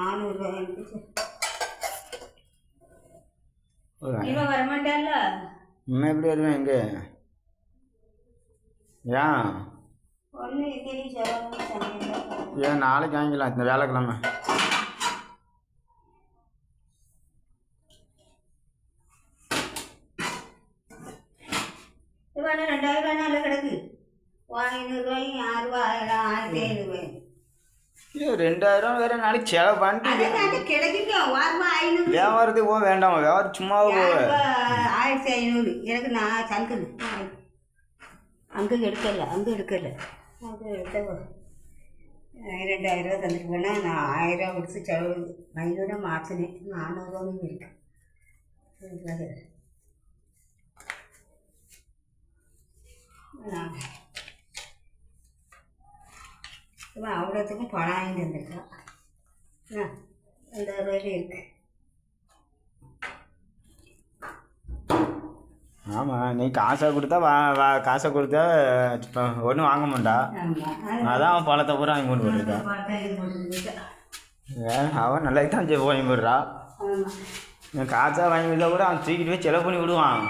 400 இவன் வரமாட்டான்ல. இன்னும் எப்படி வருவேன் இங்கே? ஏன் ஒன்று இட்லி செலவு ஏன் நாளைக்கு வாங்கிக்கலாம் இந்த வேலைக்கிழமை. இவன் 2000 நாள் கிடக்கு. 500 6 1500 ஐயோ 2000 வேற நாளைக்கு செலவு பண்ணிட்டு கிடைக்கும். 500 வியாபாரத்துக்கு போக வேண்டாமா? வியாபாரம் சும்மாவே போக 1500 எனக்கு நான் சங்குது அங்கே எடுக்கல அது எடுத்த 2000 தந்துட்டு போனால் நான் 1000 கொடுத்து செலவு 500 மாற்றினேன். 400 இருக்கு. இவன் அவ்வளோத்துக்கும் பணம் வாங்கிட்டு வந்துருக்கான். 2000 இருக்கு. ஆமாம் நீ காசை கொடுத்தா காசை கொடுத்தா ஒன்றும் வாங்க மாட்டா. அதான் அவன் பழத்தை பூரா வாங்கி கொண்டு போட்டுருக்கான். அவன் நல்லா தான் வாங்கி போடுறா. காசாக வாங்கி கொடுத்தா கூட அவன் தூக்கிட்டு போய் செலவு பண்ணி விடுவான்.